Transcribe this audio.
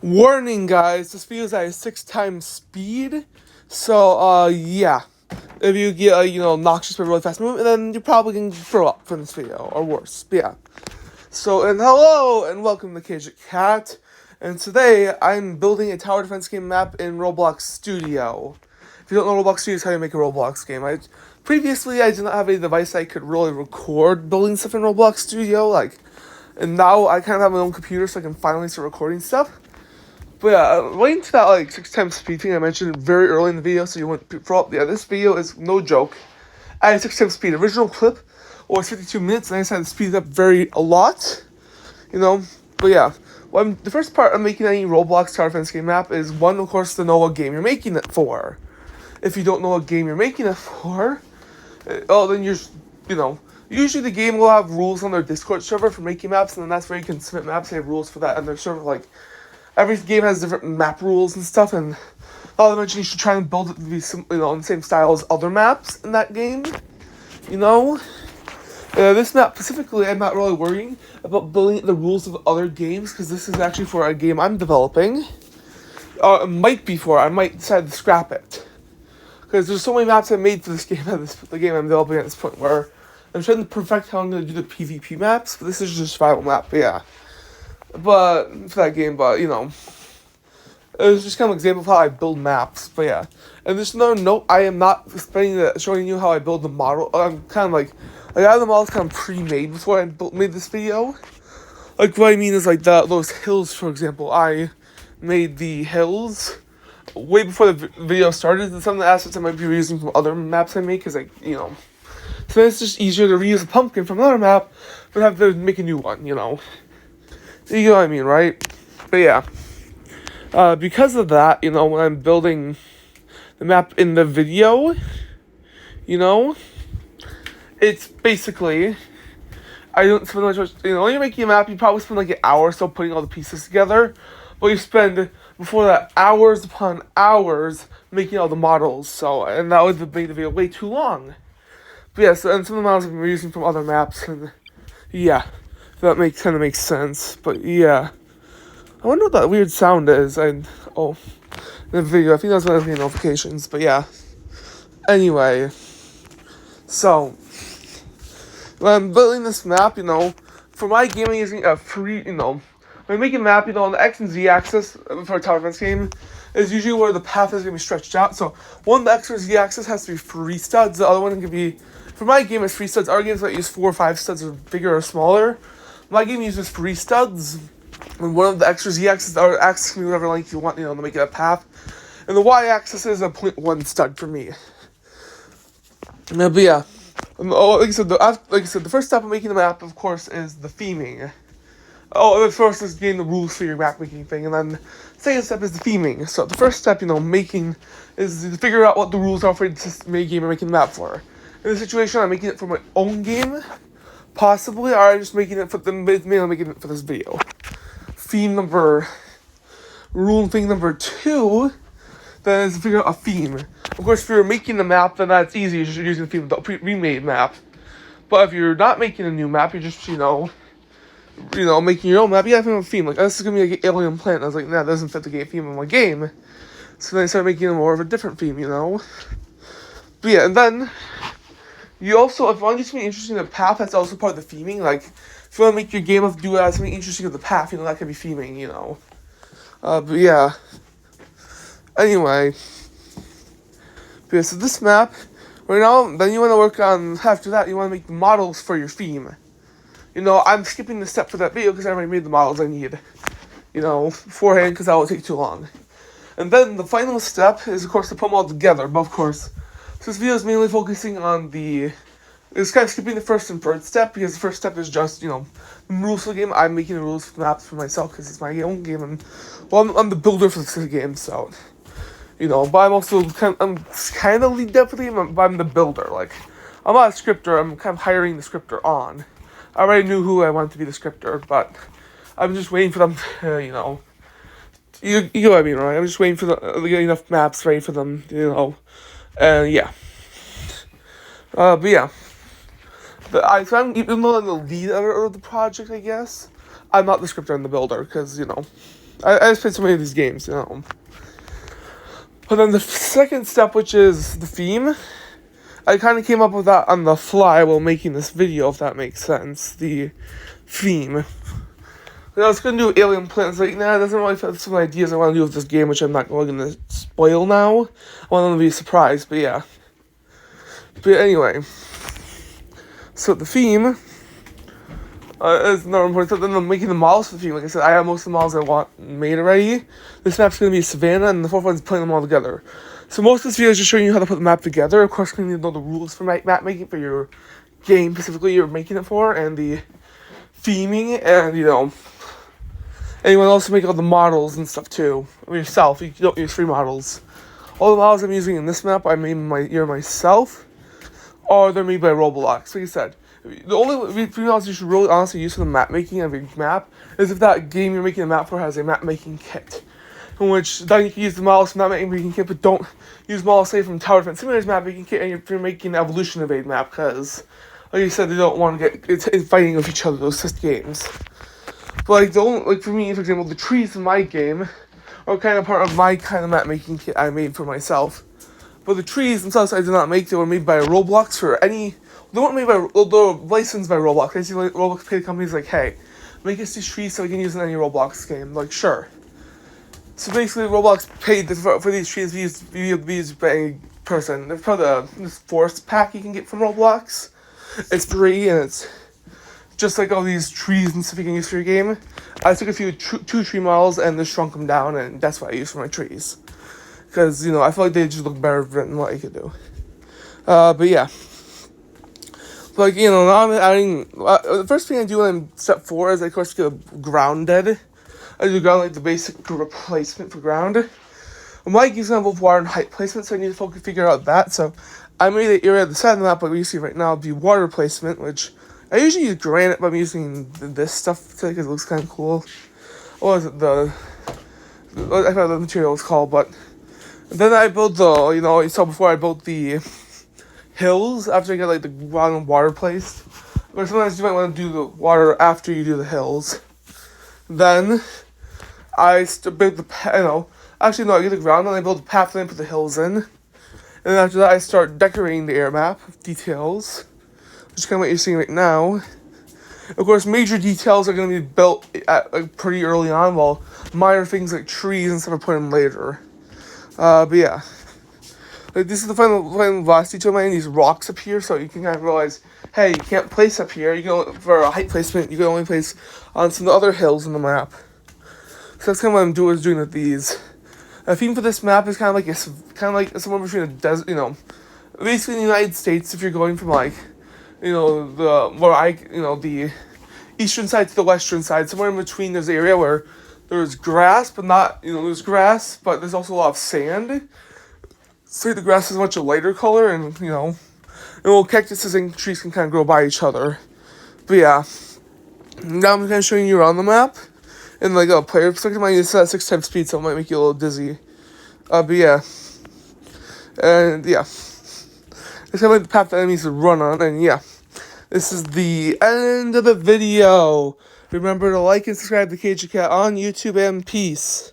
Warning, guys, this video is at a 6 times speed, so, yeah. If you get noxious but really fast movement, then you're probably going to throw up from this video, or worse, but yeah. So, and hello, and welcome to CAGET, and today, I'm building a tower defense game map in Roblox Studio. If you don't know Roblox Studio, is how you make a Roblox game. Previously, I did not have a device I could really record building stuff in Roblox Studio, and now I kind of have my own computer, so I can finally start recording stuff. But yeah, relating to that 6 times speed thing I mentioned very early in the video, so you wouldn't throw up. Yeah, this video is no joke. I had 6 times speed. Original clip was 52 minutes, and I decided to speed it up a lot. But yeah. The first part of making any Roblox tower defense game map is, one, of course, to know what game you're making it for. If you don't know what game you're making it for, then usually the game will have rules on their Discord server for making maps, and then that's where you can submit maps. They have rules for that, and their server, every game has different map rules and stuff, and I'll mention you should try and build it to be in the same style as other maps in that game. This map specifically, I'm not really worrying about building the rules of other games, because this is actually for a game I'm developing. It might be for, I might decide to scrap it. Because there's so many maps I made for this game, the game I'm developing at this point, where I'm trying to perfect how I'm going to do the PvP maps, but this is just a survival map, but yeah. For that game, it was just kind of an example of how I build maps, but yeah. And just another note, I am not showing you how I build the model. I'm kind of I have the models kind of pre-made before I made this video. What I mean is those hills, for example. I made the hills way before the video started, and some of the assets I might be reusing from other maps I make, because so it's just easier to reuse a pumpkin from another map, but have to make a new one, You know what I mean, right? But yeah. Because of that, when I'm building the map in the video, it's basically, I don't spend much, when you're making a map, you probably spend an hour or so putting all the pieces together, but you spend, before that, hours upon hours making all the models, and that would make the video way too long. But yeah, and some of the models I've been using from other maps, and yeah. That kind of makes sense, but yeah. I wonder what that weird sound is. In the video, I think that's one of the notifications, but yeah. Anyway, so when I'm building this map, for my game, I'm using a free, when I make a map, on the X and Z axis for a tower defense game is usually where the path is going to be stretched out. So one, the X or Z axis has to be free studs. The other one can be, for my game, it's free studs. Our games might use 4 or 5 studs, or bigger or smaller. My game uses 3 studs, and one of the X or Z axis, or axis can be whatever length you want, to make it a path. And the Y axis is a 0.1 stud for me. But yeah, like I said, the first step of making the map, of course, is the theming. The first is getting the rules for your map making thing, and then the second step is the theming. So the first step, making, is to figure out what the rules are for the game you're making the map for. In this situation, I'm making it for my own game. Possibly, or I'm just making it for this video. Rule thing number 2, then is to figure out a theme. Of course, if you're making the map, then that's easy. You're just using the theme of the remade map. But if you're not making a new map, you're just, making your own map, you have a theme. This is gonna be an alien planet. I was like, nah, that doesn't fit the theme of my game. So then I started making more of a different theme, But yeah, and then you also, if you want to do something interesting in the path, that's also part of the theming. If you want to make your game do something interesting with the path, that could be theming, But yeah. Anyway. But yeah, so this map, right now, then you want to work on, after that, you want to make the models for your theme. I'm skipping the step for that video because I already made the models I need, beforehand, because that will take too long. And then the final step is, of course, to put them all together, but of course, so this video is mainly focusing on it's kind of skipping the first and third step, because the first step is just, the rules for the game. I'm making the rules for the maps for myself, because it's my own game, and, I'm the builder for the game, so, but I'm also kind of lead deputy, but I'm the builder, I'm not a scripter, I'm kind of hiring the scripter on. I already knew who I wanted to be the scripter, but I'm just waiting for them to, you know what I mean, right? I'm just waiting for to get enough maps ready for them, yeah. But yeah. So even though I'm the lead editor of the project, I guess, I'm not the scripter and the builder, because, I just played so many of these games, you know. But then the second step, which is the theme, I kind of came up with that on the fly while making this video, if that makes sense. The theme. And I was going to do Alien Planets. Like, nah, it doesn't really fit some ideas I want to do with this game, which I'm not going to spoil now. I want them to be surprised, but yeah. But anyway. So the theme is another important stuff. Then I'm making the models for the theme. Like I said, I have most of the models I want made already. This map's going to be Savannah, and the fourth one's putting them all together. So most of this video is just showing you how to put the map together. Of course, you need to know the rules for map making for your game, specifically you're making it for, and the theming, and, you know, and you want to also make all the models and stuff, too. Yourself, you don't use free models. All the models I'm using in this map, I made myself, or they're made by Roblox. Like I said, the only free models you should really honestly use for the map making of your map is if that game you're making a map for has a map making kit. In which then you can use the models from that map making kit, but don't use models, say, from Tower Defense Simulator's map making kit, and you're making an Evolution Evade map, because, like you said, they don't want to get fighting with each other, those games. But, like, for me, for example, the trees in my game are kind of part of my kind of map making kit I made for myself. But the trees themselves I did not make. They were made by Roblox for any. They weren't made by. They were licensed by Roblox. Basically, Roblox paid companies like, hey, make us these trees so we can use in any Roblox game. Like, sure. So basically, Roblox paid for these trees to be used by any person. There's probably this forest pack you can get from Roblox. It's free, and it's just like all these trees and stuff you can use for your game. I took a few two tree models and just shrunk them down, and that's what I use for my trees. Because, you know, I feel like they just look better than what I could do. But yeah. Like, you know, now I'm adding. The first thing I do when I'm step 4 is I, of course, get grounded. I do ground, like, the basic replacement for ground. I'm like using both water and height placement, so I need to figure out that. So I made the area at the side of the map, like we see right now, be water placement, which I usually use granite, but I'm using this stuff today because it looks kind of cool. What was it? I forgot what the material was called, but then I build the, you know, you saw before I built the hills after I get, like, the ground and water placed. But sometimes you might want to do the water after you do the hills. Then I build actually no, I get the ground and I build the path and I put the hills in. And then after that I start decorating the air map with details, which is kind of what you're seeing right now. Of course, major details are going to be built pretty early on, while minor things like trees and stuff are put in later. But yeah. Like, this is the final last detail mine. These rocks up here, so you can kind of realize, hey, you can't place up here. You can for a height placement, you can only place on some of the other hills in the map. So that's kind of what I'm doing with these. The theme for this map is kind of like somewhere between a desert, you know, basically in the United States. If you're going from, like, you know, the eastern side to the western side, somewhere in between, there's an area where there's grass, but not, you know, there's grass, but there's also a lot of sand. So the grass is much a lighter color, and, you know, cactuses and trees can kind of grow by each other. But yeah, now I'm kind of showing you around the map. And, like, a player perspective, I use 6 times speed, so it might make you a little dizzy. But yeah. And yeah. It's kind of like the path the enemies to run on, and yeah. This is the end of the video. Remember to like and subscribe to CAGET on YouTube, and peace.